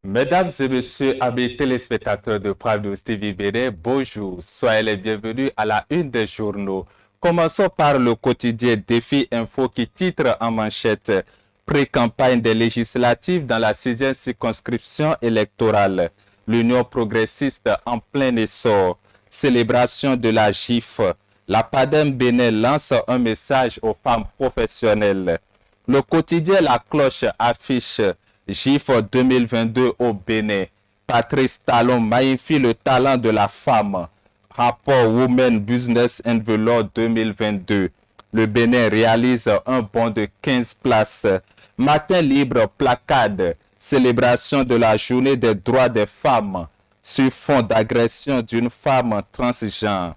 Mesdames et messieurs, amis téléspectateurs de Prime News TV Bénin, bonjour. Soyez les bienvenus à la une des journaux. Commençons par le quotidien Défi Info qui titre en manchette Pré-campagne des législatives dans la 6e circonscription électorale. L'Union progressiste en plein essor. Célébration de la GIF. La PADEM Bénin lance un message aux femmes professionnelles. Le quotidien La Cloche affiche GIF 2022 au Bénin. Patrice Talon magnifie le talent de la femme. Rapport Women Business Envelope 2022. Le Bénin réalise un bond de 15 places. Matin libre placade. Célébration de la journée des droits des femmes sur fond d'agression d'une femme transgenre.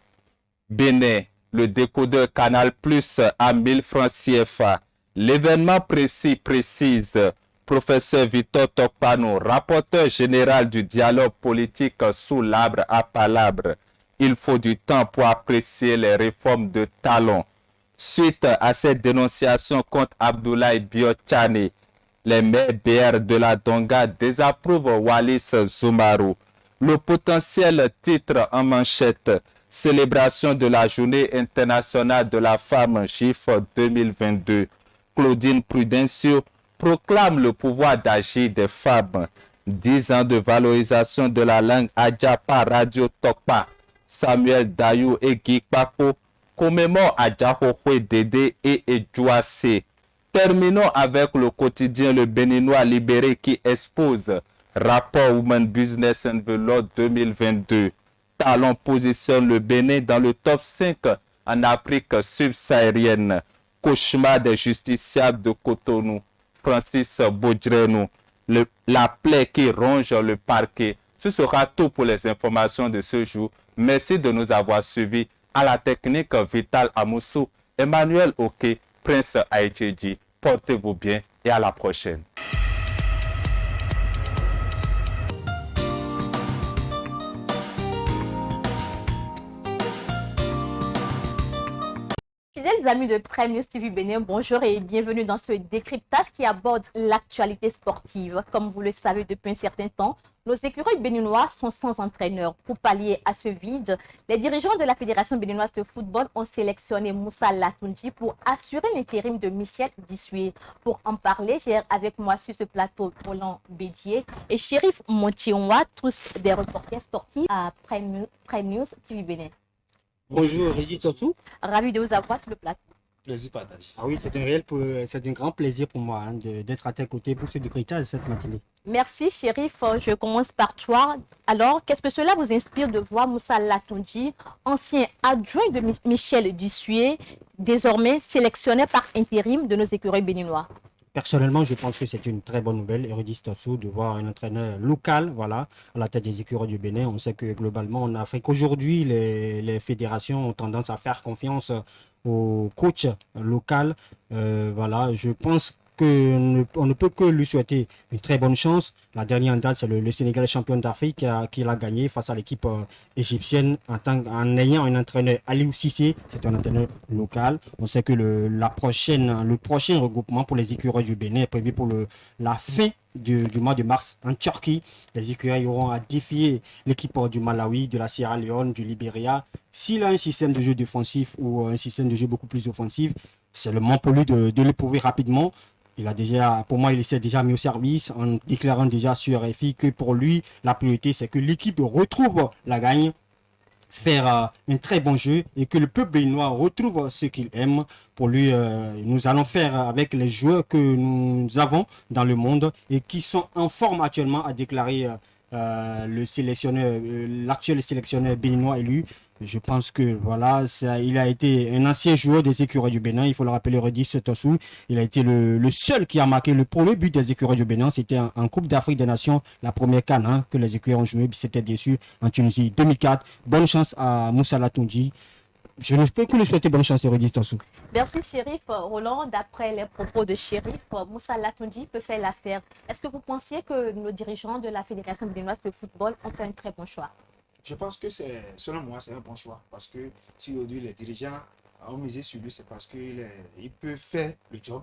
Bénin, le décodeur Canal Plus à 1000 francs CFA. L'événement précise professeur Victor Tokpano, rapporteur général du dialogue politique sous l'arbre à palabres. Il faut du temps pour apprécier les réformes de Talon. Suite à cette dénonciation contre Abdoulaye Biotchane, les maires BR de la Donga désapprouvent Wallis Zoumarou. Le potentiel titre en manchette célébration de la Journée internationale de la femme GIF 2022. Claudine Prudencio proclame le pouvoir d'agir des femmes. 10 ans de valorisation de la langue Adja par Radio Tokpa. Samuel Dayou et Guy Papo commémorent Adjahohwe Dédé et Edjouassé. Terminons avec le quotidien Le Béninois Libéré qui expose Rapport Women Business Envelope 2022. Talon positionne le Bénin dans le top 5 en Afrique subsaharienne. Cauchemar des justiciables de Cotonou. Francis Baudrenou. La plaie qui ronge le parquet. Ce sera tout pour les informations de ce jour. Merci de nous avoir suivis. À la technique Vital Amoussou, Emmanuel Oké, Prince Aïtjedji. Portez-vous bien et à la prochaine. Fidèles amis de Prime News TV Bénin, bonjour et bienvenue dans ce décryptage qui aborde l'actualité sportive. Comme vous le savez depuis un certain temps, nos écureuils béninois sont sans entraîneur. Pour pallier à ce vide, les dirigeants de la Fédération béninoise de football ont sélectionné Moussa Latoundji pour assurer l'intérim de Michel Dissué. Pour en parler, j'ai avec moi sur ce plateau Roland Bédier et Chérif Montionwa, tous des reporters sportifs à Prime News TV Bénin. Bonjour, Régis Tossou. Ravi de vous avoir sur le plateau. Plaisir partagé. Ah oui, c'est un grand plaisir pour moi d'être à tes côtés pour ce décryptage de cette matinée. Merci, Chérif. Je commence par toi. Alors, qu'est-ce que cela vous inspire de voir Moussa Latoundji, ancien adjoint de Michel Dissué, désormais sélectionné par intérim de nos écureuils béninois? Personnellement, je pense que c'est une très bonne nouvelle, Régis Tossou, de voir un entraîneur local, voilà, à la tête des écureuils du Bénin. On sait que globalement, en Afrique, aujourd'hui, les fédérations ont tendance à faire confiance au coach local. Voilà, je pense qu'on ne peut que lui souhaiter une très bonne chance. La dernière en date, c'est le Sénégal champion d'Afrique qui l'a gagné face à l'équipe égyptienne en ayant un entraîneur Aliou Cissé, c'est un entraîneur local. On sait que le prochain regroupement pour les écureuils du Bénin est prévu pour la fin du mois de mars en Turquie. Les écureuils auront à défier l'équipe du Malawi, de la Sierra Leone, du Libéria. S'il a un système de jeu défensif ou un système de jeu beaucoup plus offensif, c'est le moment pour lui de le prouver rapidement. Pour moi, il s'est déjà mis au service en déclarant déjà sur RFI que pour lui, la priorité, c'est que l'équipe retrouve la gagne, faire un très bon jeu et que le peuple béninois retrouve ce qu'il aime. Pour lui, nous allons faire avec les joueurs que nous avons dans le monde et qui sont en forme actuellement, a déclaré l'actuel sélectionneur béninois élu. Je pense que voilà, il a été un ancien joueur des écureuils du Bénin, il faut le rappeler, Régis Tossou. Il a été le seul qui a marqué le premier but des écureuils du Bénin. C'était en Coupe d'Afrique des Nations, la première CAN que les écureuils ont joué. C'était bien sûr en Tunisie 2004. Bonne chance à Moussa Latoundji. Je ne peux que lui souhaiter bonne chance, Régis Tossou. Merci, Chérif. Roland, d'après les propos de Chérif, Moussa Latoundji peut faire l'affaire. Est-ce que vous pensiez que nos dirigeants de la Fédération béninoise de football ont fait un très bon choix? Je pense que selon moi, c'est un bon choix. Parce que si aujourd'hui les dirigeants ont misé sur lui, c'est parce qu'il peut faire le job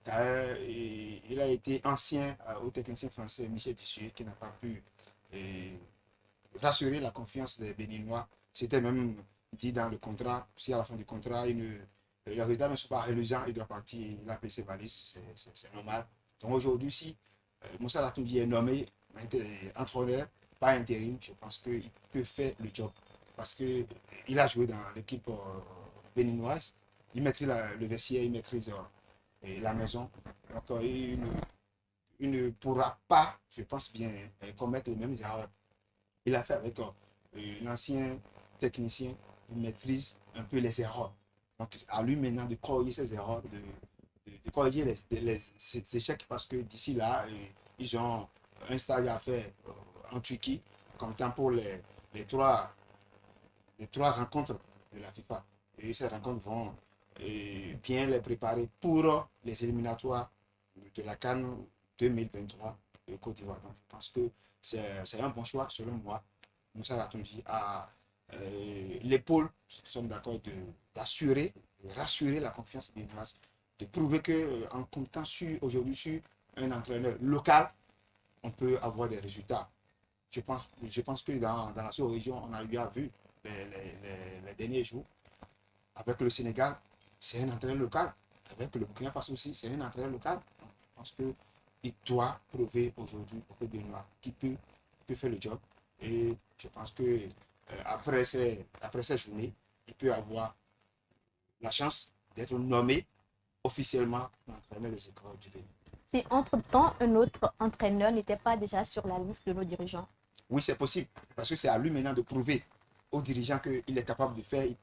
Il a été ancien au technicien français Michel Dussuyer qui n'a pas pu rassurer la confiance des Béninois. C'était même dit dans le contrat, si à la fin du contrat, les résultats ne sont pas reluisants, il doit partir, il a payé ses valises, c'est normal. Donc aujourd'hui, si Moussa Latounji est nommé entraîneur, pas intérim, je pense qu'il peut faire le job. Parce qu'il a joué dans l'équipe béninoise, il maîtrise le vestiaire, il maîtrise la maison. Donc il ne pourra pas, je pense bien, commettre les mêmes erreurs. Il a fait avec l'ancien technicien, il maîtrise un peu les erreurs. Donc à lui maintenant de corriger ses erreurs, de corriger ses échecs parce que d'ici là, ils ont un stage à faire en Turquie, comme temps pour les trois rencontres de la FIFA. Et ces rencontres vont bien les préparer pour les éliminatoires de la CAN 2023 de Côte d'Ivoire. Donc, je pense que c'est un bon choix, selon moi. Moussa Latounji a l'épaule, nous sommes d'accord, d'assurer, de rassurer la confiance béninoise, de prouver qu'en comptant aujourd'hui sur un entraîneur local, on peut avoir des résultats. Je pense que dans la sous-région, on a eu à vu les derniers jours. Avec le Sénégal, c'est un entraîneur local. Avec le Burkina Faso aussi, c'est un entraîneur local. Donc, je pense qu'il doit prouver aujourd'hui au peuple béninois qu'il peut faire le job. Et je pense que après ces journées, il peut avoir la chance d'être nommé officiellement l'entraîneur des écoles du Bénin. Si entre-temps, un autre entraîneur n'était pas déjà sur la liste de nos dirigeants. Oui, c'est possible. Parce que c'est à lui maintenant de prouver aux dirigeants qu'il est capable de faire. Il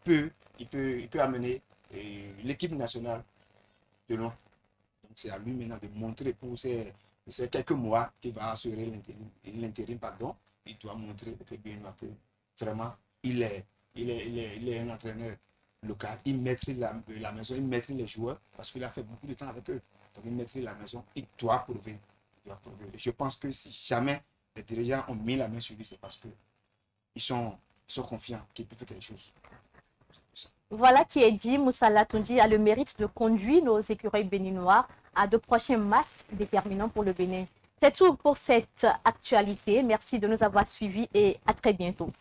peut amener l'équipe nationale de loin. Donc c'est à lui maintenant de montrer pour ces quelques mois qu'il va assurer l'intérim. Il doit montrer au peuple béninois que vraiment il est un entraîneur local. Il maîtrise la maison, il maîtrise les joueurs parce qu'il a fait beaucoup de temps avec eux. Donc il maîtrise la maison. Il doit prouver. Et je pense que si jamais les dirigeants ont mis la main sur lui, c'est parce qu'ils sont confiants qu'il peut faire quelque chose. Voilà qui est dit, Moussa Latounji a le mérite de conduire nos écureuils béninois à de prochains matchs déterminants pour le Bénin. C'est tout pour cette actualité. Merci de nous avoir suivis et à très bientôt.